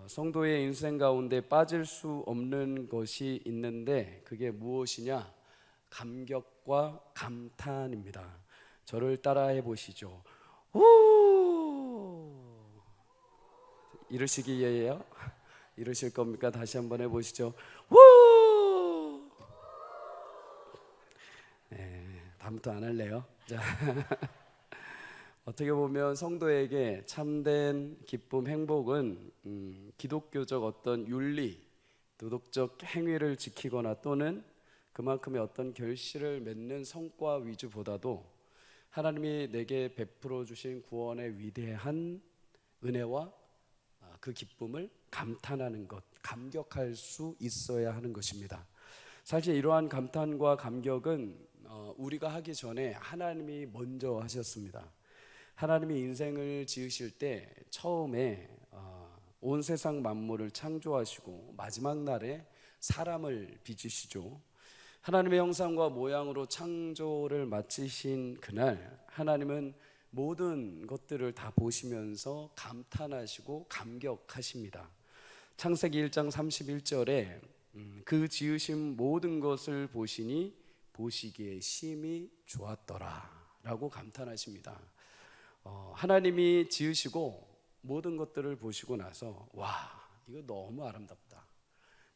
성도의 인생 가운데 빠질 수 없는 것이 있는데 그게 무엇이냐? 감격과 감탄입니다. 저를 따라해 보시죠. 오! 이러시기예요? 이러실 겁니까? 다시 한번 해보시죠. 우! 다음부터 안 할래요. 자, 어떻게 보면 성도에게 참된 기쁨, 행복은 기독교적 어떤 윤리, 도덕적 행위를 지키거나 또는 그만큼의 어떤 결실을 맺는 성과 위주보다도 하나님이 내게 베풀어 주신 구원의 위대한 은혜와 그 기쁨을 감탄하는 것, 감격할 수 있어야 하는 것입니다. 사실 이러한 감탄과 감격은 우리가 하기 전에 하나님이 먼저 하셨습니다. 하나님이 인생을 지으실 때 처음에 온 세상 만물을 창조하시고 마지막 날에 사람을 빚으시죠. 하나님의 형상과 모양으로 창조를 마치신 그날 하나님은 모든 것들을 다 보시면서 감탄하시고 감격하십니다. 창세기 1장 31절에 그 지으신 모든 것을 보시니 보시기에 심히 좋았더라 라고 감탄하십니다. 하나님이 지으시고 모든 것들을 보시고 나서 와, 이거 너무 아름답다.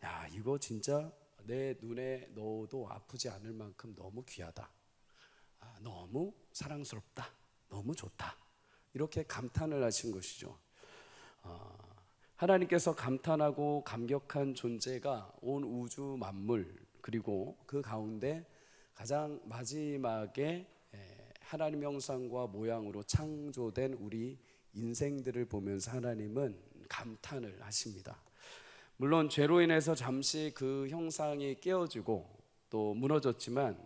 야, 이거 진짜 내 눈에 넣어도 아프지 않을 만큼 너무 귀하다. 너무 사랑스럽다. 너무 좋다. 이렇게 감탄을 하신 것이죠. 하나님께서 감탄하고 감격한 존재가 온 우주 만물, 그리고 그 가운데 가장 마지막에 하나님 형상과 모양으로 창조된 우리 인생들을 보면서 하나님은 감탄을 하십니다. 물론 죄로 인해서 잠시 그 형상이 깨어지고 또 무너졌지만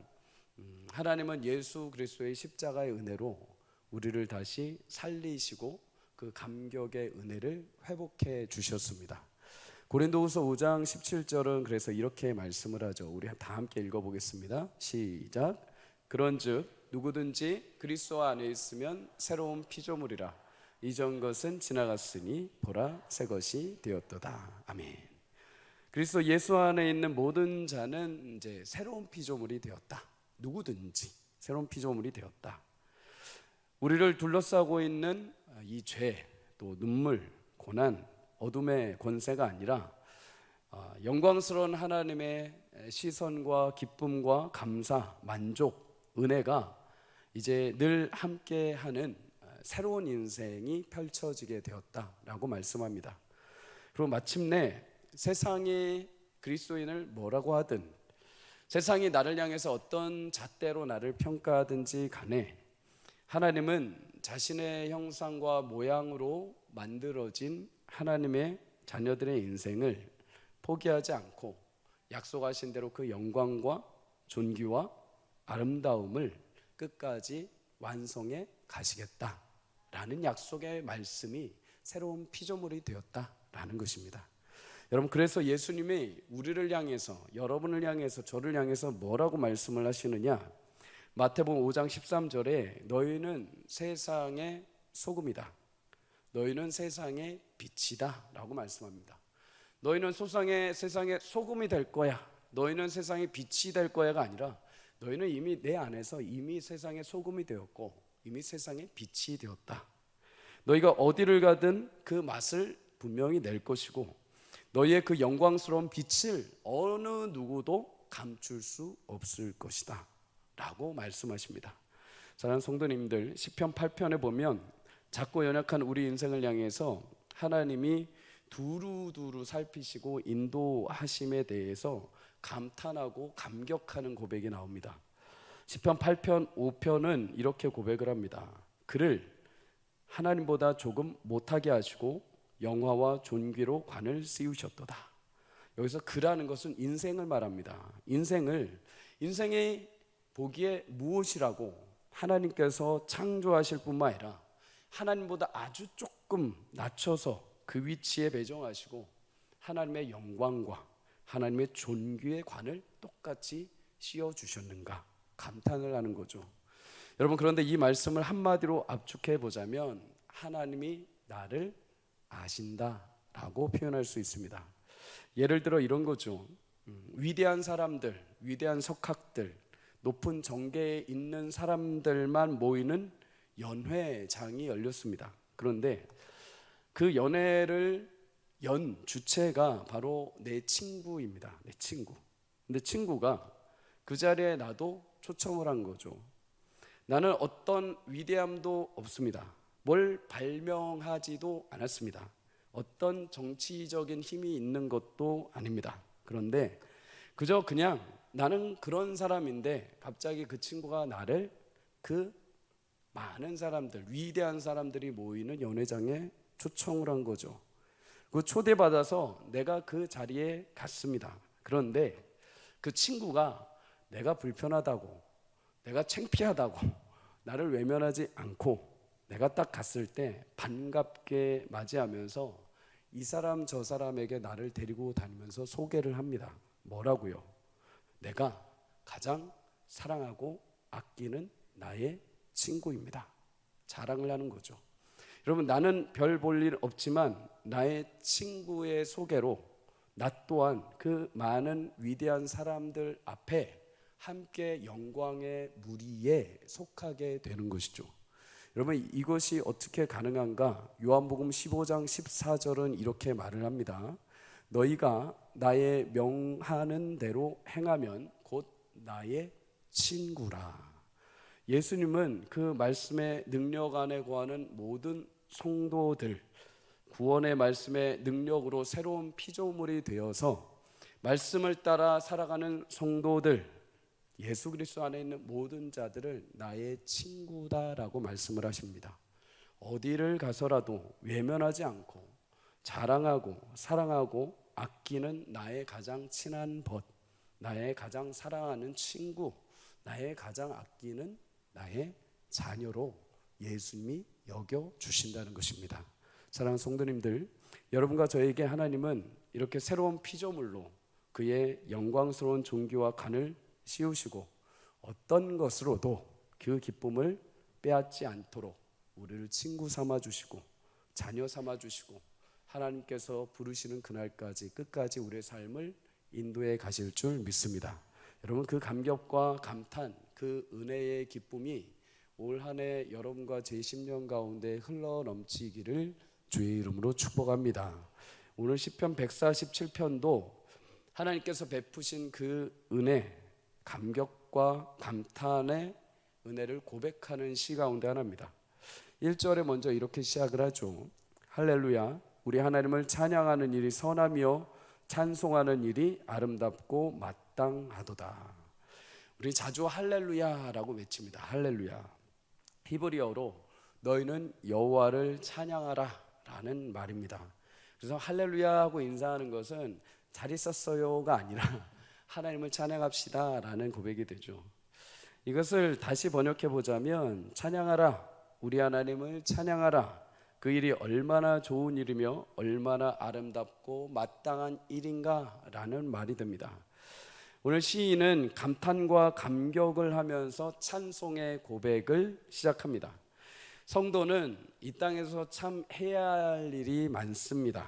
하나님은 예수 그리스도의 십자가의 은혜로 우리를 다시 살리시고 그 감격의 은혜를 회복해 주셨습니다. 고린도후서 5장 17절은 그래서 이렇게 말씀을 하죠. 우리 다 함께 읽어보겠습니다. 시작. 그런즉 누구든지 그리스도 안에 있으면 새로운 피조물이라. 이전 것은 지나갔으니 보라 새 것이 되었도다. 아멘. 그리스도 예수 안에 있는 모든 자는 이제 새로운 피조물이 되었다. 누구든지 새로운 피조물이 되었다. 우리를 둘러싸고 있는 이 죄, 또 눈물, 고난, 어둠의 권세가 아니라 영광스러운 하나님의 시선과 기쁨과 감사, 만족, 은혜가 이제 늘 함께하는 새로운 인생이 펼쳐지게 되었다라고 말씀합니다. 그리고 마침내 세상이 그리스도인을 뭐라고 하든, 세상이 나를 향해서 어떤 잣대로 나를 평가하든지 간에 하나님은 자신의 형상과 모양으로 만들어진 하나님의 자녀들의 인생을 포기하지 않고 약속하신 대로 그 영광과 존귀와 아름다움을 끝까지 완성해 가시겠다라는 약속의 말씀이 새로운 피조물이 되었다라는 것입니다. 여러분, 그래서 예수님이 우리를 향해서, 여러분을 향해서, 저를 향해서 뭐라고 말씀을 하시느냐? 마태복음 5장 13절에 너희는 세상의 소금이다. 너희는 세상의 빛이다 라고 말씀합니다. 너희는 세상의 소금이 될 거야. 너희는 세상의 빛이 될 거야가 아니라 너희는 이미 내 안에서 이미 세상의 소금이 되었고 이미 세상의 빛이 되었다. 너희가 어디를 가든 그 맛을 분명히 낼 것이고 너희의 그 영광스러운 빛을 어느 누구도 감출 수 없을 것이다 라고 말씀하십니다. 사랑하는 성도님들, 시편 8편에 보면 작고 연약한 우리 인생을 향해서 하나님이 두루두루 살피시고 인도하심에 대해서 감탄하고 감격하는 고백이 나옵니다. 시편 8편 5편은 이렇게 고백을 합니다. 그를 하나님보다 조금 못하게 하시고 영화와 존귀로 관을 씌우셨도다. 여기서 그라는 것은 인생을 말합니다. 인생이 보기에 무엇이라고 하나님께서 창조하실 뿐만 아니라 하나님보다 아주 조금 낮춰서 그 위치에 배정하시고 하나님의 영광과 하나님의 존귀의 관을 똑같이 씌워주셨는가 감탄을 하는 거죠. 여러분, 그런데 이 말씀을 한마디로 압축해 보자면 하나님이 나를 아신다 라고 표현할 수 있습니다. 예를 들어 이런 거죠. 위대한 사람들, 위대한 석학들, 높은 정계에 있는 사람들만 모이는 연회장이 열렸습니다. 그런데 그 연회를 연 주체가 바로 내 친구입니다. 내 친구. 근데 친구가 그 자리에 나도 초청을 한 거죠. 나는 어떤 위대함도 없습니다. 뭘 발명하지도 않았습니다. 어떤 정치적인 힘이 있는 것도 아닙니다. 그런데 그저 그냥 나는 그런 사람인데 갑자기 그 친구가 나를 그 많은 사람들, 위대한 사람들이 모이는 연회장에 초청을 한 거죠. 그 초대받아서 내가 그 자리에 갔습니다. 그런데 그 친구가 내가 불편하다고, 내가 창피하다고 나를 외면하지 않고 내가 딱 갔을 때 반갑게 맞이하면서 이 사람 저 사람에게 나를 데리고 다니면서 소개를 합니다. 뭐라고요? 내가 가장 사랑하고 아끼는 나의 친구입니다. 자랑을 하는 거죠. 여러분, 나는 별 볼 일 없지만 나의 친구의 소개로 나 또한 그 많은 위대한 사람들 앞에 함께 영광의 무리에 속하게 되는 것이죠. 여러분, 이것이 어떻게 가능한가? 요한복음 15장 14절은 이렇게 말을 합니다. 너희가 나의 명하는 대로 행하면 곧 나의 친구라. 예수님은 그 말씀의 능력 안에 거하는 모든 성도들, 구원의 말씀의 능력으로 새로운 피조물이 되어서 말씀을 따라 살아가는 성도들, 예수 그리스도 안에 있는 모든 자들을 나의 친구다라고 말씀을 하십니다. 어디를 가서라도 외면하지 않고 자랑하고 사랑하고 아끼는 나의 가장 친한 벗, 나의 가장 사랑하는 친구, 나의 가장 아끼는 나의 자녀로 예수님이 여겨주신다는 것입니다. 사랑하는 성도님들, 여러분과 저에게 하나님은 이렇게 새로운 피조물로 그의 영광스러운 존귀와 간을 씌우시고 어떤 것으로도 그 기쁨을 빼앗지 않도록 우리를 친구 삼아 주시고 자녀 삼아 주시고 하나님께서 부르시는 그날까지 끝까지 우리의 삶을 인도해 가실 줄 믿습니다. 여러분, 그 감격과 감탄, 그 은혜의 기쁨이 올 한 해 여러분과 제 심령 가운데 흘러 넘치기를 주의 이름으로 축복합니다. 오늘 시편 147편도 하나님께서 베푸신 그 은혜, 감격과 감탄의 은혜를 고백하는 시 가운데 하나입니다. 1절에 먼저 이렇게 시작을 하죠. 할렐루야, 우리 하나님을 찬양하는 일이 선하며 찬송하는 일이 아름답고 마땅하도다. 우리 자주 할렐루야라고 외칩니다. 할렐루야. 히브리어로 너희는 여호와를 찬양하라 라는 말입니다. 그래서 할렐루야 하고 인사하는 것은 잘 있었어요가 아니라 하나님을 찬양합시다 라는 고백이 되죠. 이것을 다시 번역해 보자면 찬양하라, 우리 하나님을 찬양하라, 그 일이 얼마나 좋은 일이며 얼마나 아름답고 마땅한 일인가 라는 말이 됩니다. 오늘 시인은 감탄과 감격을 하면서 찬송의 고백을 시작합니다. 성도는 이 땅에서 참 해야 할 일이 많습니다.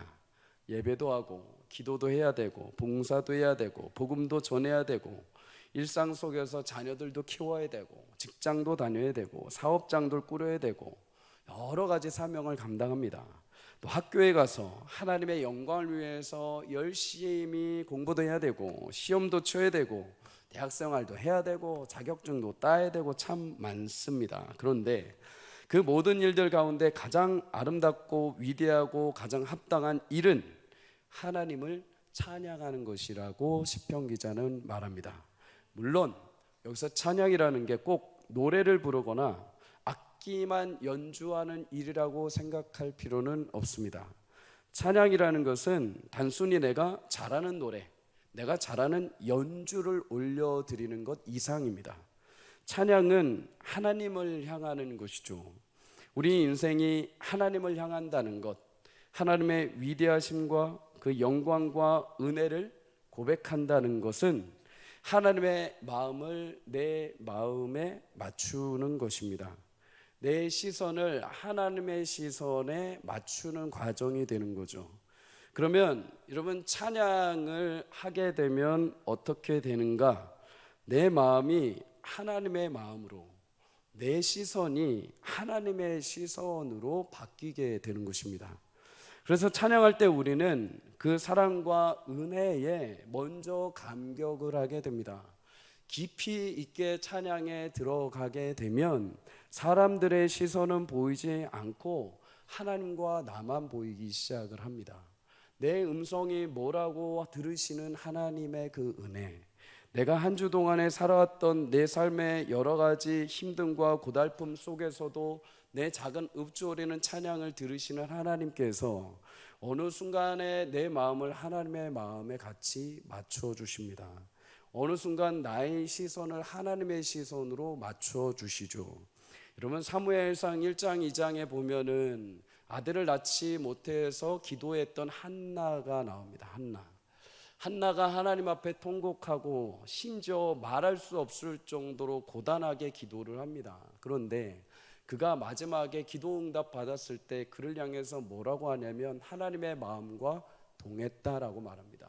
예배도 하고 기도도 해야 되고 봉사도 해야 되고 복음도 전해야 되고 일상 속에서 자녀들도 키워야 되고 직장도 다녀야 되고 사업장도 꾸려야 되고 여러 가지 사명을 감당합니다. 또 학교에 가서 하나님의 영광을 위해서 열심히 공부도 해야 되고 시험도 쳐야 되고 대학생활도 해야 되고 자격증도 따야 되고 참 많습니다. 그런데 그 모든 일들 가운데 가장 아름답고 위대하고 가장 합당한 일은 하나님을 찬양하는 것이라고 시편 기자는 말합니다. 물론 여기서 찬양이라는 게 꼭 노래를 부르거나 악기만 연주하는 일이라고 생각할 필요는 없습니다. 찬양이라는 것은 단순히 내가 잘하는 노래, 내가 잘하는 연주를 올려드리는 것 이상입니다. 찬양은 하나님을 향하는 것이죠. 우리 인생이 하나님을 향한다는 것, 하나님의 위대하심과 그 영광과 은혜를 고백한다는 것은 하나님의 마음을 내 마음에 맞추는 것입니다. 내 시선을 하나님의 시선에 맞추는 과정이 되는 거죠. 그러면 여러분, 찬양을 하게 되면 어떻게 되는가? 내 마음이 하나님의 마음으로, 내 시선이 하나님의 시선으로 바뀌게 되는 것입니다. 그래서 찬양할 때 우리는 그 사랑과 은혜에 먼저 감격을 하게 됩니다. 깊이 있게 찬양에 들어가게 되면 사람들의 시선은 보이지 않고 하나님과 나만 보이기 시작을 합니다. 내 음성이 뭐라고 들으시는 하나님의 그 은혜, 내가 한 주 동안에 살아왔던 내 삶의 여러 가지 힘듦과 고달픔 속에서도 내 작은 읊조리는 찬양을 들으시는 하나님께서 어느 순간에 내 마음을 하나님의 마음에 같이 맞춰주십니다. 어느 순간 나의 시선을 하나님의 시선으로 맞춰주시죠. 여러분, 사무엘상 1장 2장에 보면은 아들을 낳지 못해서 기도했던 한나가 나옵니다. 한나가 하나님 앞에 통곡하고 심지어 말할 수 없을 정도로 고단하게 기도를 합니다. 그런데 그가 마지막에 기도 응답 받았을 때 그를 향해서 뭐라고 하냐면 하나님의 마음과 동했다라고 말합니다.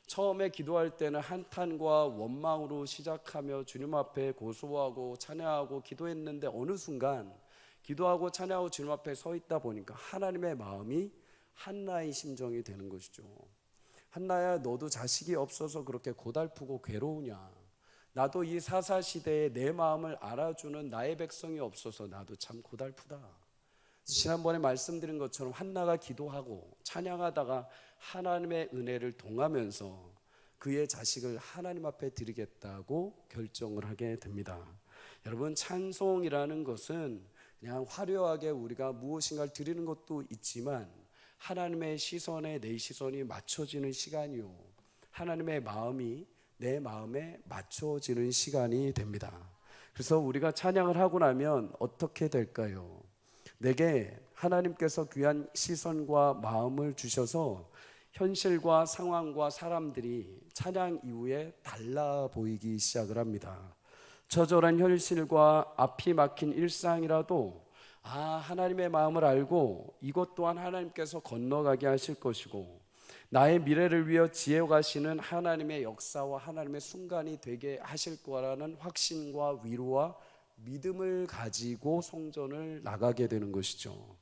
처음에 기도할 때는 한탄과 원망으로 시작하며 주님 앞에 고소하고 찬양하고 기도했는데 어느 순간 기도하고 찬양하고 주님 앞에 서 있다 보니까 하나님의 마음이 한나의 심정이 되는 것이죠. 한나야, 너도 자식이 없어서 그렇게 고달프고 괴로우냐? 나도 이 사사시대에 내 마음을 알아주는 나의 백성이 없어서 나도 참 고달프다. 지난번에 말씀드린 것처럼 한나가 기도하고 찬양하다가 하나님의 은혜를 동하면서 그의 자식을 하나님 앞에 드리겠다고 결정을 하게 됩니다. 여러분, 찬송이라는 것은 그냥 화려하게 우리가 무엇인가를 드리는 것도 있지만 하나님의 시선에 내 시선이 맞춰지는 시간이요, 하나님의 마음이 내 마음에 맞춰지는 시간이 됩니다. 그래서 우리가 찬양을 하고 나면 어떻게 될까요? 내게 하나님께서 귀한 시선과 마음을 주셔서 현실과 상황과 사람들이 찬양 이후에 달라 보이기 시작을 합니다. 처절한 현실과 앞이 막힌 일상이라도 하나님의 마음을 알고 이것 또한 하나님께서 건너가게 하실 것이고 나의 미래를 위해 지혜가시는 하나님의 역사와 하나님의 순간이 되게 하실 거라는 확신과 위로와 믿음을 가지고 성전을 나가게 되는 것이죠.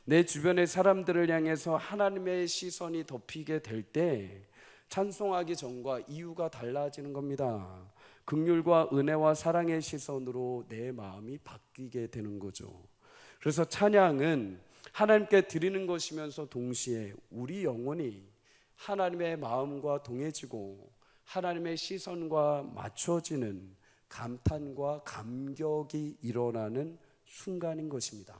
내 주변의 사람들을 향해서 하나님의 시선이 덮이게 될 때 찬송하기 전과 이유가 달라지는 겁니다. 긍휼과 은혜와 사랑의 시선으로 내 마음이 바뀌게 되는 거죠. 그래서 찬양은 하나님께 드리는 것이면서 동시에 우리 영혼이 하나님의 마음과 동해지고 하나님의 시선과 맞춰지는 감탄과 감격이 일어나는 순간인 것입니다.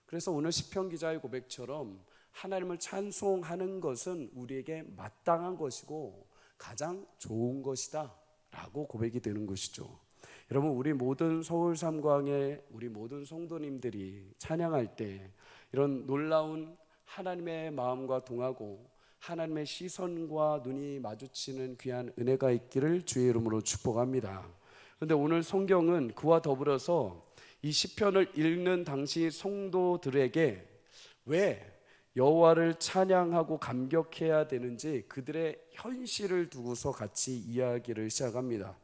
그래서 오늘 시편 기자의 고백처럼 하나님을 찬송하는 것은 우리에게 마땅한 것이고 가장 좋은 것이다 라고 고백이 되는 것이죠. 여러분, 우리 모든 서울 삼광의 우리 모든 성도님들이 찬양할 때 이런 놀라운 하나님의 마음과 동하고 하나님의 시선과 눈이 마주치는 귀한 은혜가 있기를 주의 이름으로 축복합니다. 그런데 오늘 성경은 그와 더불어서 이 시편을 읽는 당시 성도들에게 왜 여호와를 찬양하고 감격해야 되는지 그들의 현실을 두고서 같이 이야기를 시작합니다.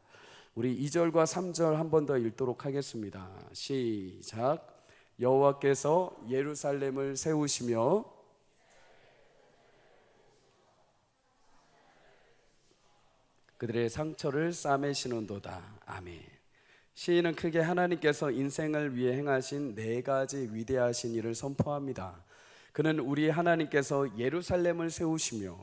우리 2절과 3절 한 번 더 읽도록 하겠습니다. 시작. 여호와께서 예루살렘을 세우시며 그들의 상처를 싸매시는도다. 아멘. 시인은 크게 하나님께서 인생을 위해 행하신 4가지 위대하신 일을 선포합니다. 그는 우리 하나님께서 예루살렘을 세우시며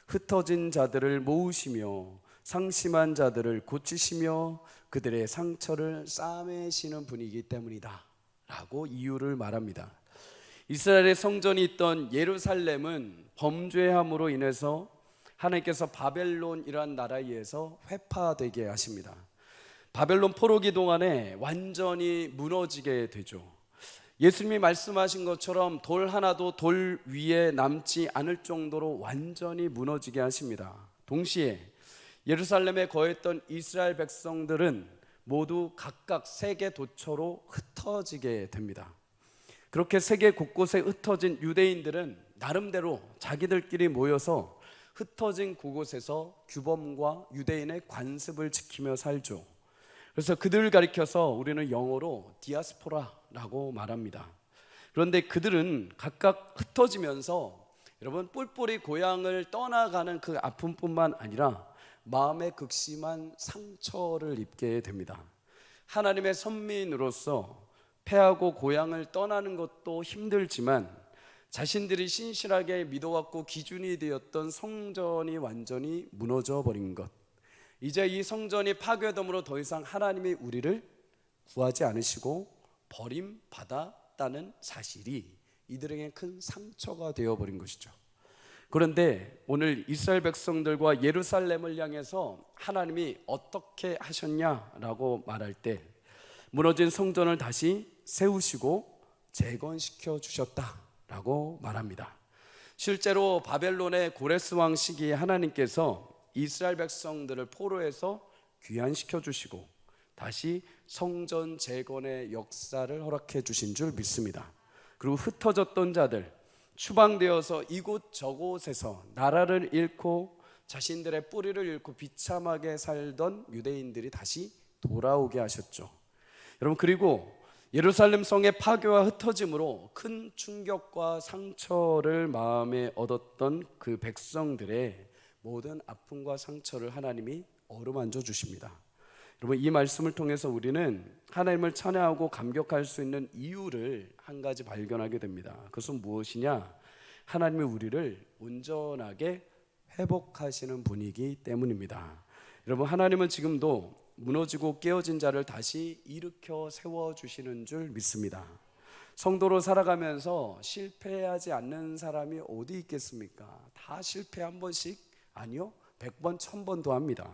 흩어진 자들을 모으시며 상심한 자들을 고치시며 그들의 상처를 싸매시는 분이기 때문이다 라고 이유를 말합니다. 이스라엘의 성전이 있던 예루살렘은 범죄함으로 인해서 하나님께서 바벨론이란 나라에 의해서 회파되게 하십니다. 바벨론 포로기 동안에 완전히 무너지게 되죠. 예수님이 말씀하신 것처럼 돌 하나도 돌 위에 남지 않을 정도로 완전히 무너지게 하십니다. 동시에 예루살렘에 거했던 이스라엘 백성들은 모두 각각 세계 도처로 흩어지게 됩니다. 그렇게 세계 곳곳에 흩어진 유대인들은 나름대로 자기들끼리 모여서 흩어진 그곳에서 규범과 유대인의 관습을 지키며 살죠. 그래서 그들을 가리켜서 우리는 영어로 디아스포라라고 말합니다. 그런데 그들은 각각 흩어지면서 여러분 뿔뿔이 고향을 떠나가는 그 아픔뿐만 아니라 마음의 극심한 상처를 입게 됩니다. 하나님의 선민으로서 패하고 고향을 떠나는 것도 힘들지만 자신들이 신실하게 믿어왔고 기준이 되었던 성전이 완전히 무너져 버린 것, 이제 이 성전이 파괴됨으로 더 이상 하나님이 우리를 구하지 않으시고 버림받았다는 사실이 이들에게 큰 상처가 되어버린 것이죠. 그런데 오늘 이스라엘 백성들과 예루살렘을 향해서 하나님이 어떻게 하셨냐라고 말할 때 무너진 성전을 다시 세우시고 재건시켜 주셨다라고 말합니다. 실제로 바벨론의 고레스 왕 시기에 하나님께서 이스라엘 백성들을 포로에서 귀환시켜 주시고 다시 성전 재건의 역사를 허락해 주신 줄 믿습니다. 그리고 흩어졌던 자들, 추방되어서 이곳 저곳에서 나라를 잃고 자신들의 뿌리를 잃고 비참하게 살던 유대인들이 다시 돌아오게 하셨죠. 여러분, 그리고 예루살렘 성의 파괴와 흩어짐으로 큰 충격과 상처를 마음에 얻었던 그 백성들의 모든 아픔과 상처를 하나님이 어루만져 주십니다. 여러분, 이 말씀을 통해서 우리는 하나님을 찬양하고 감격할 수 있는 이유를 한 가지 발견하게 됩니다. 그것은 무엇이냐? 하나님이 우리를 온전하게 회복하시는 분이기 때문입니다. 여러분, 하나님은 지금도 무너지고 깨어진 자를 다시 일으켜 세워주시는 줄 믿습니다. 성도로 살아가면서 실패하지 않는 사람이 어디 있겠습니까? 다 실패 한 번씩? 아니요, 100번, 1000번도 합니다.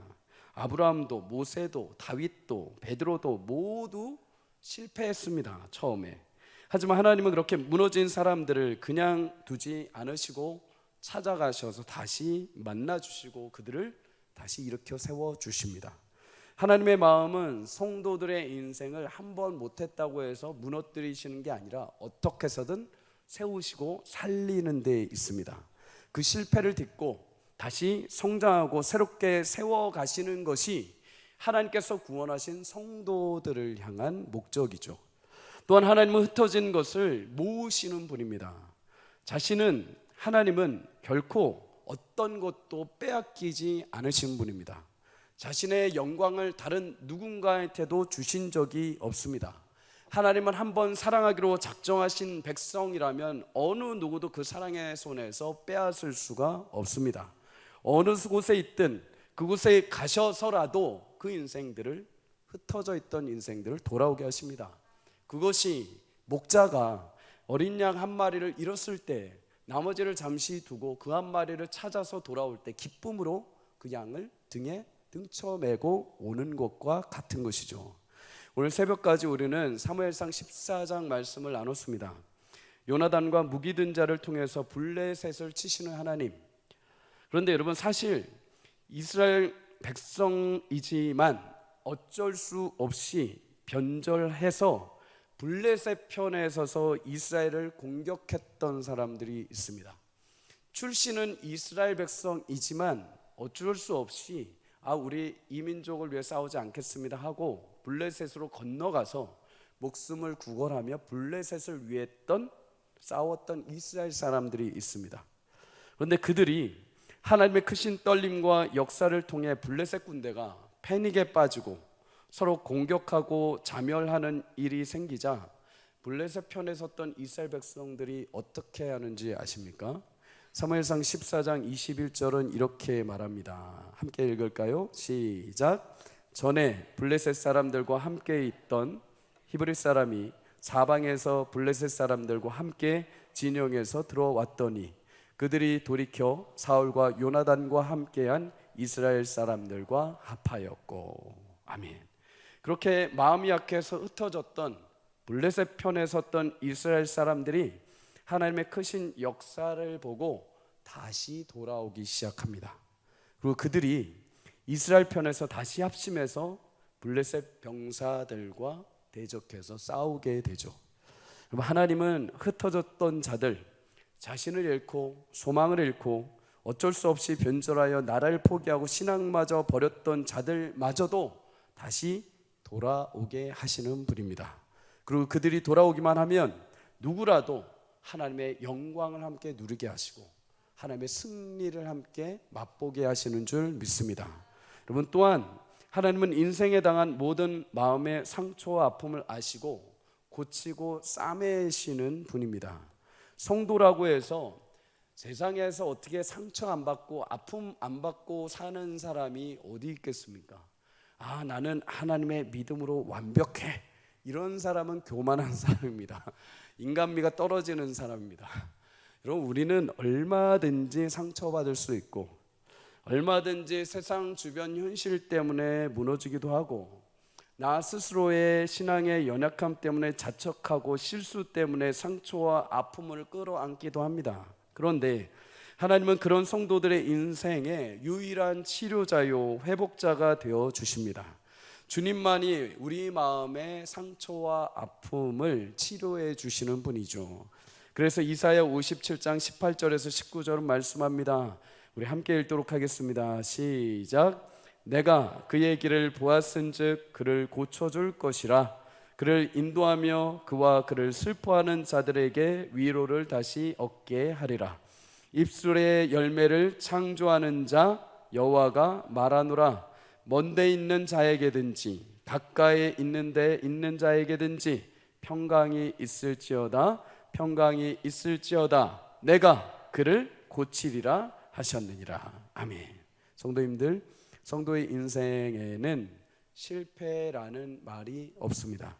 아브라함도, 모세도, 다윗도, 베드로도 모두 실패했습니다, 처음에. 하지만 하나님은 그렇게 무너진 사람들을 그냥 두지 않으시고 찾아가셔서 다시 만나주시고 그들을 다시 일으켜 세워주십니다. 하나님의 마음은 성도들의 인생을 한 번 못했다고 해서 무너뜨리시는 게 아니라 어떻게 해서든 세우시고 살리는 데 있습니다. 그 실패를 딛고 다시 성장하고 새롭게 세워가시는 것이 하나님께서 구원하신 성도들을 향한 목적이죠. 또한 하나님은 흩어진 것을 모으시는 분입니다. 하나님은 결코 어떤 것도 빼앗기지 않으신 분입니다. 자신의 영광을 다른 누군가한테도 주신 적이 없습니다. 하나님은 한번 사랑하기로 작정하신 백성이라면 어느 누구도 그 사랑의 손에서 빼앗을 수가 없습니다. 어느 곳에 있든 그곳에 가셔서라도 그 인생들을, 흩어져 있던 인생들을 돌아오게 하십니다. 그것이 목자가 어린 양 한 마리를 잃었을 때 나머지를 잠시 두고 그 한 마리를 찾아서 돌아올 때 기쁨으로 그 양을 등에 등쳐매고 오는 것과 같은 것이죠. 오늘 새벽까지 우리는 사무엘상 14장 말씀을 나눴습니다. 요나단과 무기 든 자를 통해서 블레셋을 치시는 하나님. 그런데 여러분, 사실 이스라엘 백성이지만 어쩔 수 없이 변절해서 블레셋 편에 서서 이스라엘을 공격했던 사람들이 있습니다. 출신은 이스라엘 백성이지만 어쩔 수 없이 우리 이 민족을 위해 싸우지 않겠습니다 하고 블레셋으로 건너가서 목숨을 구걸하며 블레셋을 위해 싸웠던 이스라엘 사람들이 있습니다. 그런데 그들이 하나님의 크신 떨림과 역사를 통해 블레셋 군대가 패닉에 빠지고 서로 공격하고 자멸하는 일이 생기자 블레셋 편에 섰던 이스라엘 백성들이 어떻게 하는지 아십니까? 사무엘상 14장 21절은 이렇게 말합니다. 함께 읽을까요? 시작. 전에 블레셋 사람들과 함께 있던 히브리 사람이 사방에서 블레셋 사람들과 함께 진영에서 들어왔더니 그들이 돌이켜 사울과 요나단과 함께한 이스라엘 사람들과 합하였고. 아멘. 그렇게 마음이 약해서 흩어졌던 블레셋 편에 섰던 이스라엘 사람들이 하나님의 크신 역사를 보고 다시 돌아오기 시작합니다. 그리고 그들이 이스라엘 편에서 다시 합심해서 블레셋 병사들과 대적해서 싸우게 되죠. 하나님은 흩어졌던 자들, 자신을 잃고 소망을 잃고 어쩔 수 없이 변절하여 나라를 포기하고 신앙마저 버렸던 자들마저도 다시 돌아오게 하시는 분입니다. 그리고 그들이 돌아오기만 하면 누구라도 하나님의 영광을 함께 누리게 하시고 하나님의 승리를 함께 맛보게 하시는 줄 믿습니다. 여러분, 또한 하나님은 인생에 당한 모든 마음의 상처와 아픔을 아시고 고치고 싸매시는 분입니다. 성도라고 해서 세상에서 어떻게 상처 안 받고 아픔 안 받고 사는 사람이 어디 있겠습니까? 나는 하나님의 믿음으로 완벽해, 이런 사람은 교만한 사람입니다. 인간미가 떨어지는 사람입니다. 여러분, 우리는 얼마든지 상처받을 수 있고 얼마든지 세상 주변 현실 때문에 무너지기도 하고 나 스스로의 신앙의 연약함 때문에 자책하고 실수 때문에 상처와 아픔을 끌어안기도 합니다. 그런데 하나님은 그런 성도들의 인생에 유일한 치료자요 회복자가 되어 주십니다. 주님만이 우리 마음의 상처와 아픔을 치료해 주시는 분이죠. 그래서 이사야 57장 18절에서 19절은 말씀합니다. 우리 함께 읽도록 하겠습니다. 시작. 내가 그의 길을 보았은즉 그를 고쳐줄 것이라. 그를 인도하며 그와 그를 슬퍼하는 자들에게 위로를 다시 얻게 하리라. 입술의 열매를 창조하는 자 여호와가 말하노라. 먼데 있는 자에게든지 가까이 있는 데 있는 자에게든지 평강이 있을지어다. 평강이 있을지어다. 내가 그를 고치리라 하셨느니라. 아멘. 성도님들, 성도의 인생에는 실패라는 말이 없습니다.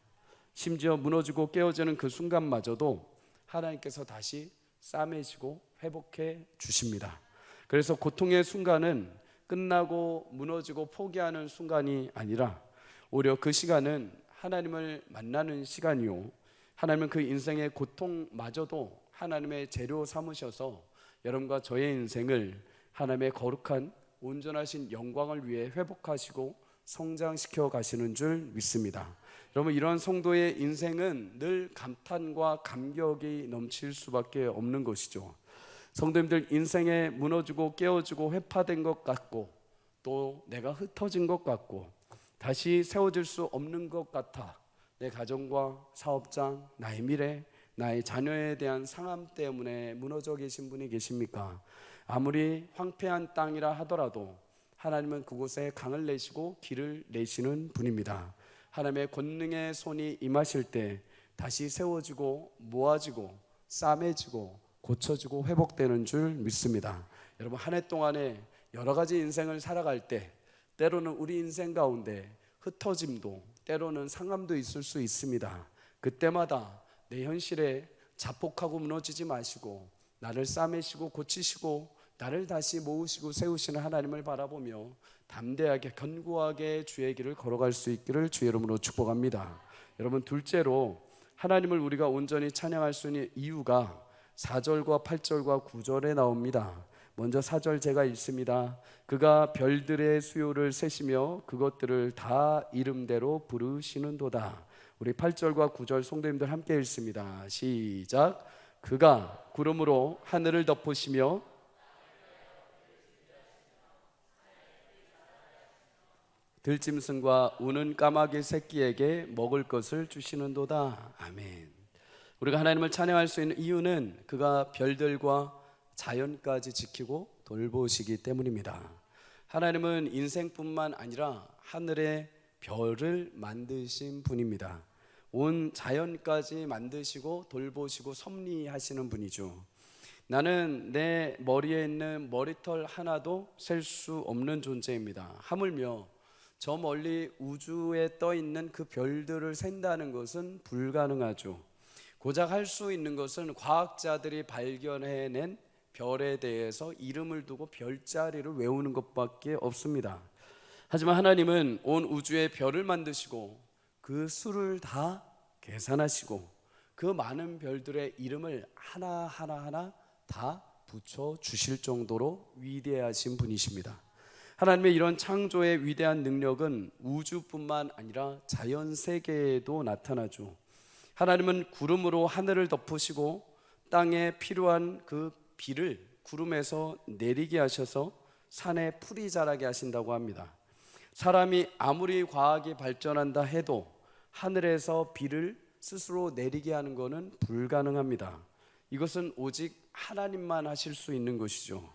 심지어 무너지고 깨어지는 그 순간마저도 하나님께서 다시 싸매시고 회복해 주십니다. 그래서 고통의 순간은 끝나고 무너지고 포기하는 순간이 아니라 오히려 그 시간은 하나님을 만나는 시간이요, 하나님은 그 인생의 고통마저도 하나님의 재료 삼으셔서 여러분과 저의 인생을 하나님의 거룩한 온전하신 영광을 위해 회복하시고 성장시켜 가시는 줄 믿습니다. 여러분, 이런 성도의 인생은 늘 감탄과 감격이 넘칠 수밖에 없는 것이죠. 성도님들, 인생에 무너지고 깨어지고 회파된 것 같고 또 내가 흩어진 것 같고 다시 세워질 수 없는 것 같아 내 가정과 사업장, 나의 미래, 나의 자녀에 대한 상함 때문에 무너져 계신 분이 계십니까? 아무리 황폐한 땅이라 하더라도 하나님은 그곳에 강을 내시고 길을 내시는 분입니다. 하나님의 권능의 손이 임하실 때 다시 세워지고 모아지고 싸매지고 고쳐지고 회복되는 줄 믿습니다. 여러분, 한 해 동안에 여러 가지 인생을 살아갈 때 때로는 우리 인생 가운데 흩어짐도 때로는 상함도 있을 수 있습니다. 그때마다 내 현실에 자폭하고 무너지지 마시고 나를 싸매시고 고치시고 나를 다시 모으시고 세우시는 하나님을 바라보며 담대하게 견고하게 주의 길을 걸어갈 수 있기를 주의 이름으로 축복합니다. 여러분, 둘째로 하나님을 우리가 온전히 찬양할 수 있는 이유가 4절과 8절과 9절에 나옵니다. 먼저 4절 제가 읽습니다. 그가 별들의 수요를 세시며 그것들을 다 이름대로 부르시는도다. 우리 8절과 9절 성도님들 함께 읽습니다. 시작. 그가 구름으로 하늘을 덮으시며 들짐승과 우는 까마귀 새끼에게 먹을 것을 주시는도다. 아멘. 우리가 하나님을 찬양할 수 있는 이유는 그가 별들과 자연까지 지키고 돌보시기 때문입니다. 하나님은 인생뿐만 아니라 하늘의 별을 만드신 분입니다. 온 자연까지 만드시고 돌보시고 섭리하시는 분이죠. 나는 내 머리에 있는 머리털 하나도 셀 수 없는 존재입니다. 하물며 저 멀리 우주에 떠 있는 그 별들을 센다는 것은 불가능하죠. 고작 할 수 있는 것은 과학자들이 발견해낸 별에 대해서 이름을 두고 별자리를 외우는 것밖에 없습니다. 하지만 하나님은 온 우주의 별을 만드시고 그 수를 다 계산하시고 그 많은 별들의 이름을 하나하나 다 붙여 주실 정도로 위대하신 분이십니다. 하나님의 이런 창조의 위대한 능력은 우주뿐만 아니라 자연 세계에도 나타나죠. 하나님은 구름으로 하늘을 덮으시고 땅에 필요한 그 비를 구름에서 내리게 하셔서 산에 풀이 자라게 하신다고 합니다. 사람이 아무리 과학이 발전한다 해도 하늘에서 비를 스스로 내리게 하는 것은 불가능합니다. 이것은 오직 하나님만 하실 수 있는 것이죠.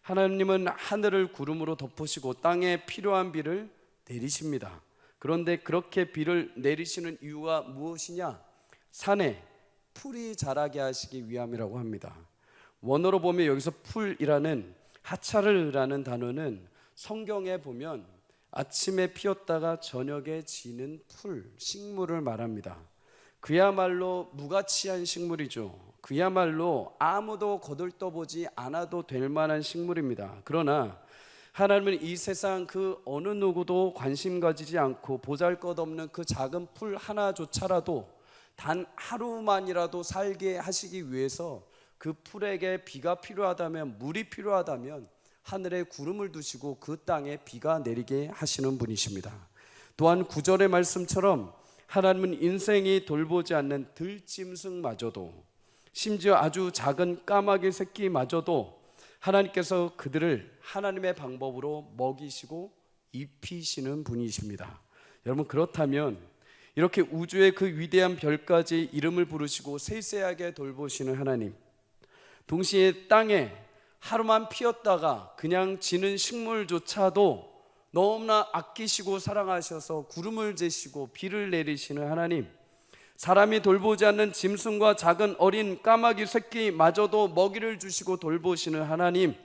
하나님은 하늘을 구름으로 덮으시고 땅에 필요한 비를 내리십니다. 그런데 그렇게 비를 내리시는 이유가 무엇이냐? 산에 풀이 자라게 하시기 위함이라고 합니다. 원어로 보면 여기서 풀이라는 하차르라는 단어는 성경에 보면 아침에 피었다가 저녁에 지는 풀, 식물을 말합니다. 그야말로 무가치한 식물이죠. 그야말로 아무도 거들떠보지 않아도 될 만한 식물입니다. 그러나 하나님은 이 세상 그 어느 누구도 관심 가지지 않고 보잘것없는 그 작은 풀 하나조차라도 단 하루만이라도 살게 하시기 위해서 그 풀에게 비가 필요하다면, 물이 필요하다면 하늘에 구름을 두시고 그 땅에 비가 내리게 하시는 분이십니다. 또한 9절의 말씀처럼 하나님은 인생이 돌보지 않는 들짐승마저도, 심지어 아주 작은 까마귀 새끼마저도 하나님께서 그들을 하나님의 방법으로 먹이시고 입히시는 분이십니다. 여러분, 그렇다면 이렇게 우주의 그 위대한 별까지 이름을 부르시고 세세하게 돌보시는 하나님, 동시에 땅에 하루만 피었다가 그냥 지는 식물조차도 너무나 아끼시고 사랑하셔서 구름을 재시고 비를 내리시는 하나님, 사람이 돌보지 않는 짐승과 작은 어린 까마귀 새끼마저도 먹이를 주시고 돌보시는 하나님,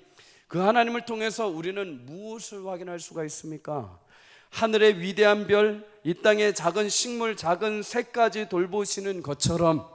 그 하나님을 통해서 우리는 무엇을 확인할 수가 있습니까? 하늘의 위대한 별, 이 땅의 작은 식물, 작은 새까지 돌보시는 것처럼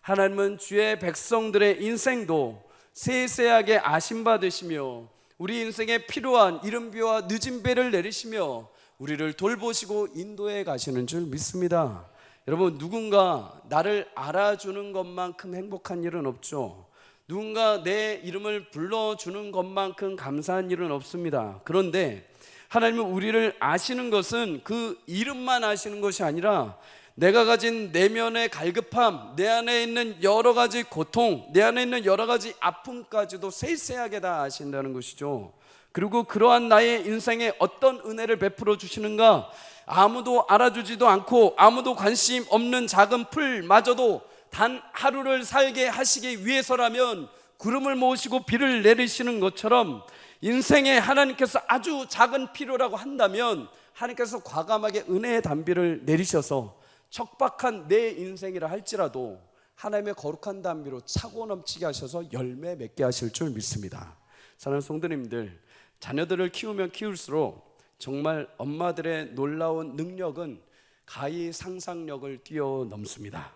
하나님은 주의 백성들의 인생도 세세하게 아심받으시며 우리 인생에 필요한 이른 비와 늦은 비를 내리시며 우리를 돌보시고 인도해 가시는 줄 믿습니다. 여러분, 누군가 나를 알아주는 것만큼 행복한 일은 없죠. 누군가 내 이름을 불러주는 것만큼 감사한 일은 없습니다. 그런데 하나님은 우리를 아시는 것은 그 이름만 아시는 것이 아니라 내가 가진 내면의 갈급함, 내 안에 있는 여러 가지 고통, 내 안에 있는 여러 가지 아픔까지도 세세하게 다 아신다는 것이죠. 그리고 그러한 나의 인생에 어떤 은혜를 베풀어 주시는가? 아무도 알아주지도 않고 아무도 관심 없는 작은 풀마저도 단 하루를 살게 하시기 위해서라면 구름을 모으시고 비를 내리시는 것처럼 인생에 하나님께서 아주 작은 필요라고 한다면 하나님께서 과감하게 은혜의 단비를 내리셔서 척박한 내 인생이라 할지라도 하나님의 거룩한 단비로 차고 넘치게 하셔서 열매 맺게 하실 줄 믿습니다. 사랑하는 성도님들, 자녀들을 키우면 키울수록 정말 엄마들의 놀라운 능력은 가히 상상력을 뛰어넘습니다.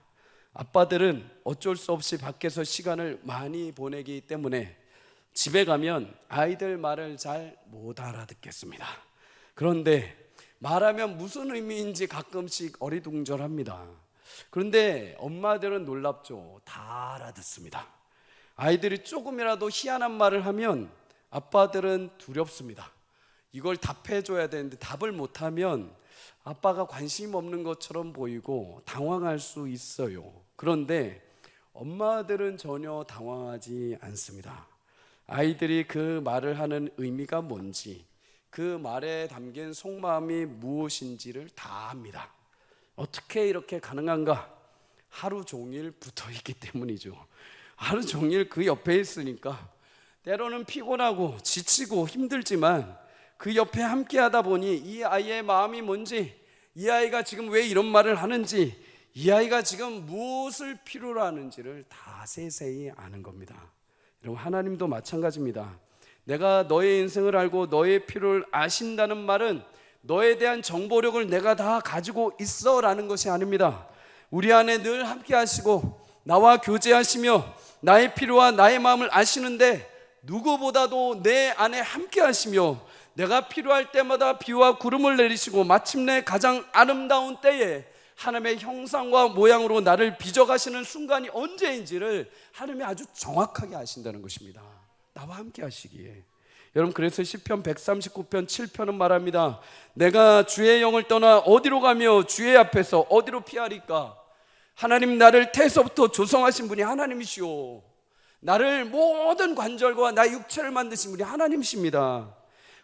아빠들은 어쩔 수 없이 밖에서 시간을 많이 보내기 때문에 집에 가면 아이들 말을 잘 못 알아듣겠습니다. 그런데 말하면 무슨 의미인지 가끔씩 어리둥절합니다. 그런데 엄마들은 놀랍죠. 다 알아듣습니다. 아이들이 조금이라도 희한한 말을 하면 아빠들은 두렵습니다. 이걸 답해줘야 되는데 답을 못하면 아빠가 관심 없는 것처럼 보이고 당황할 수 있어요. 그런데 엄마들은 전혀 당황하지 않습니다. 아이들이 그 말을 하는 의미가 뭔지, 그 말에 담긴 속마음이 무엇인지를 다 압니다. 어떻게 이렇게 가능한가? 하루 종일 붙어 있기 때문이죠. 하루 종일 그 옆에 있으니까 때로는 피곤하고 지치고 힘들지만 그 옆에 함께 하다 보니 이 아이의 마음이 뭔지, 이 아이가 지금 왜 이런 말을 하는지, 이 아이가 지금 무엇을 필요로 하는지를 다 세세히 아는 겁니다. 여러분, 하나님도 마찬가지입니다. 내가 너의 인생을 알고 너의 필요를 아신다는 말은 너에 대한 정보력을 내가 다 가지고 있어 라는 것이 아닙니다. 우리 안에 늘 함께 하시고 나와 교제하시며 나의 필요와 나의 마음을 아시는데 누구보다도 내 안에 함께 하시며 내가 필요할 때마다 비와 구름을 내리시고 마침내 가장 아름다운 때에 하나님의 형상과 모양으로 나를 빚어가시는 순간이 언제인지를 하나님이 아주 정확하게 아신다는 것입니다. 나와 함께 하시기에. 여러분, 그래서 시편 139편 7편은 말합니다. 내가 주의 영을 떠나 어디로 가며 주의 앞에서 어디로 피하리까? 하나님, 나를 태에서부터 조성하신 분이 하나님이시오. 나를 모든 관절과 나의 육체를 만드신 분이 하나님이십니다.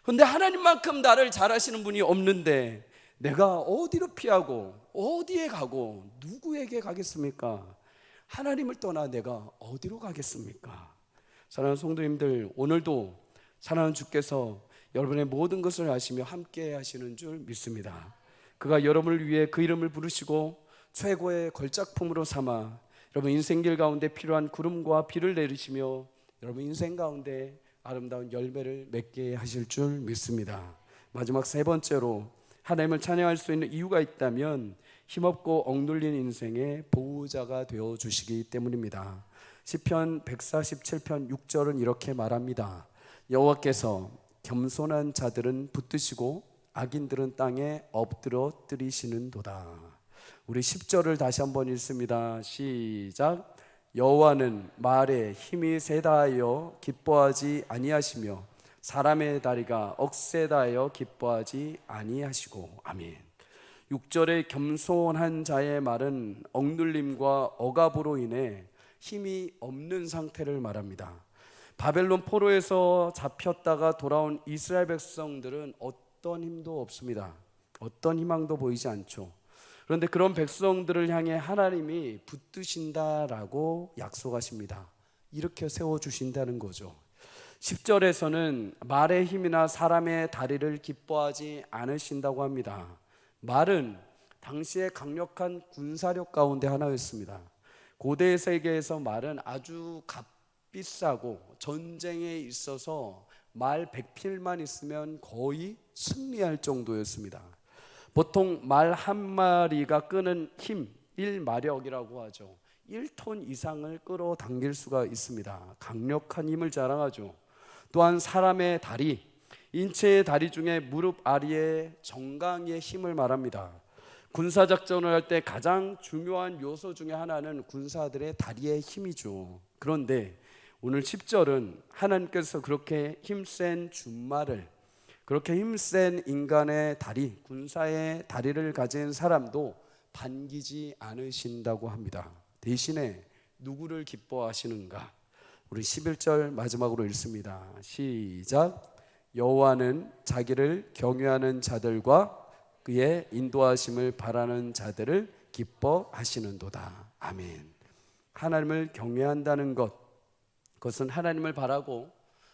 그런데 하나님만큼 나를 잘 아시는 분이 없는데 내가 어디로 피하고 어디에 가고 누구에게 가겠습니까? 하나님을 떠나 내가 어디로 가겠습니까? 사랑하는 성도님들, 오늘도 사랑하는 주께서 여러분의 모든 것을 아시며 함께 하시는 줄 믿습니다. 그가 여러분을 위해 그 이름을 부르시고 최고의 걸작품으로 삼아 여러분 인생길 가운데 필요한 구름과 비를 내리시며 여러분 인생 가운데 아름다운 열매를 맺게 하실 줄 믿습니다. 마지막 세 번째로 하나님을 찬양할 수 있는 이유가 있다면 힘없고 억눌린 인생의 보호자가 되어 주시기 때문입니다. 시편 147편 6절은 이렇게 말합니다. 여호와께서 겸손한 자들은 붙드시고 악인들은 땅에 엎드러뜨리시는도다. 우리 10절을 다시 한번 읽습니다. 시작. 여호와는 말에 힘이 세다하여 기뻐하지 아니하시며 사람의 다리가 억세다하여 기뻐하지 아니하시고. 아멘. 6절의 겸손한 자의 말은 억눌림과 억압으로 인해 힘이 없는 상태를 말합니다. 바벨론 포로에서 잡혔다가 돌아온 이스라엘 백성들은 어떤 힘도 없습니다. 어떤 희망도 보이지 않죠. 그런데 그런 백성들을 향해 하나님이 붙드신다라고 약속하십니다. 이렇게 세워주신다는 거죠. 10절에서는 말의 힘이나 사람의 다리를 기뻐하지 않으신다고 합니다. 말은 당시의 강력한 군사력 가운데 하나였습니다. 고대 세계에서 말은 아주 값비싸고 전쟁에 있어서 말 100필만 있으면 거의 승리할 정도였습니다. 보통 말 한 마리가 끄는 힘, 1마력이라고 하죠. 1톤 이상을 끌어당길 수가 있습니다. 강력한 힘을 자랑하죠. 또한 사람의 다리, 인체의 다리 중에 무릎 아래의 정강이의 힘을 말합니다. 군사작전을 할 때 가장 중요한 요소 중에 하나는 군사들의 다리의 힘이죠. 그런데 오늘 10절은 하나님께서 그렇게 힘센 준말을, 그렇게 힘센 인간의 다리, 군사의 다리를 가진 사람도 반기지 않으신다고 합니다. 대신에 누구를 기뻐하시는가? 우리 11절 마지막으로 읽습니다. 시작. 여호와는 자기를 경외하는 자들과 그의 인도하심을 바라는 자들을 기뻐하시는도다. 아멘. 하나님을 경외한다는 것, 그것은 하나님을 바라고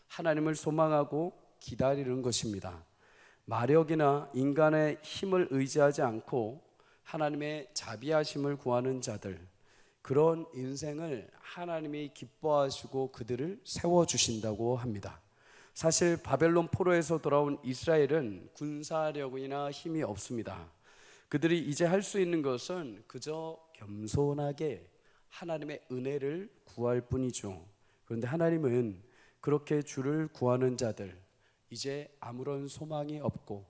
하나님을 소망하고 기다리는 것입니다. 마력이나 인간의 힘을 의지하지 않고 하나님의 자비하심을 구하는 자들, 그런 인생을 하나님이 기뻐하시고 그들을 세워주신다고 합니다. 사실 바벨론 포로에서 돌아온 이스라엘은 군사력이나 힘이 없습니다. 그들이 이제 할 수 있는 것은 그저 겸손하게 하나님의 은혜를 구할 뿐이죠. 그런데 하나님은 그렇게 주를 구하는 자들, 이제 아무런 소망이 없고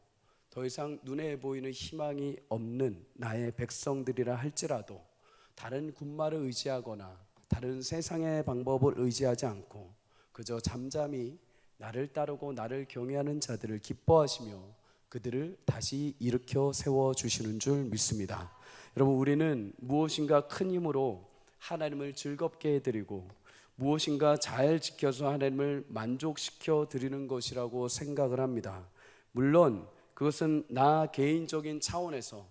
더 이상 눈에 보이는 희망이 없는 나의 백성들이라 할지라도 다른 군마를 의지하거나 다른 세상의 방법을 의지하지 않고 그저 잠잠히 나를 따르고 나를 경외하는 자들을 기뻐하시며 그들을 다시 일으켜 세워주시는 줄 믿습니다. 여러분, 우리는 무엇인가 큰 힘으로 하나님을 즐겁게 해드리고 무엇인가 잘 지켜서 하나님을 만족시켜 드리는 것이라고 생각을 합니다. 물론 그것은 나 개인적인 차원에서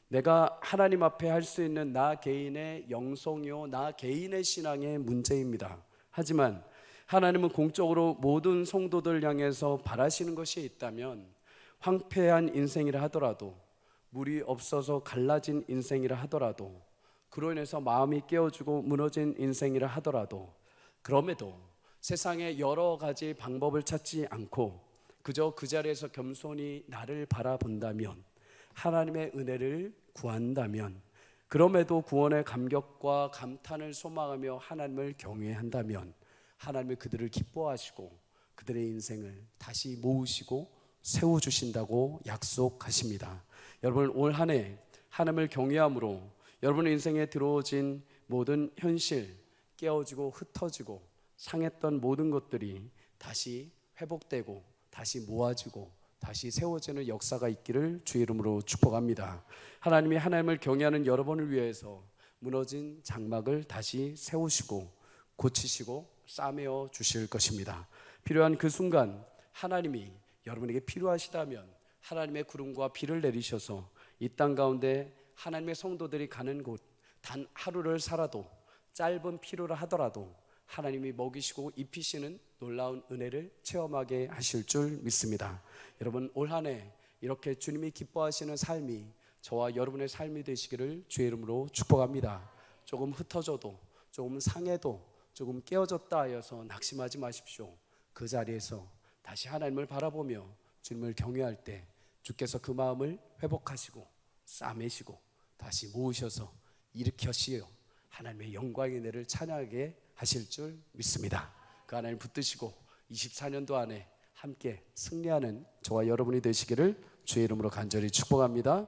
내가 하나님 앞에 할 수 있는 나 개인의 영성이요, 나 개인의 신앙의 문제입니다. 하지만 하나님은 공적으로 모든 성도들 향해서 바라시는 것이 있다면 황폐한 인생이라 하더라도, 물이 없어서 갈라진 인생이라 하더라도, 그로 인해서 마음이 깨어지고 무너진 인생이라 하더라도, 그럼에도 세상의 여러 가지 방법을 찾지 않고 그저 그 자리에서 겸손히 나를 바라본다면, 하나님의 은혜를 구한다면, 그럼에도 구원의 감격과 감탄을 소망하며 하나님을 경외한다면 하나님이 그들을 기뻐하시고 그들의 인생을 다시 모으시고 세워주신다고 약속하십니다. 여러분, 올 한 해 하나님을 경외함으로 여러분의 인생에 들어오진 모든 현실, 깨어지고 흩어지고 상했던 모든 것들이 다시 회복되고 다시 모아지고 다시 세워지는 역사가 있기를 주의 이름으로 축복합니다. 하나님이 하나님을 경외하는 여러분을 위해서 무너진 장막을 다시 세우시고 고치시고 싸매어 주실 것입니다. 필요한 그 순간 하나님이 여러분에게 필요하시다면 하나님의 구름과 비를 내리셔서 이 땅 가운데 하나님의 성도들이 가는 곳 단 하루를 살아도 짧은 필요를 하더라도 하나님이 먹이시고 입히시는 놀라운 은혜를 체험하게 하실 줄 믿습니다. 여러분, 올 한 해 이렇게 주님이 기뻐하시는 삶이 저와 여러분의 삶이 되시기를 주의 이름으로 축복합니다. 조금 흩어져도, 조금 상해도, 조금 깨어졌다 하여서 낙심하지 마십시오. 그 자리에서 다시 하나님을 바라보며 주님을 경외할 때 주께서 그 마음을 회복하시고 싸매시고 다시 모으셔서 일으켜시어 하나님의 영광의 은혜를 찬양하게 하실 줄 믿습니다. 그 하나님 붙드시고 24년도 안에 함께 승리하는 저와 여러분이 되시기를 주의 이름으로 간절히 축복합니다.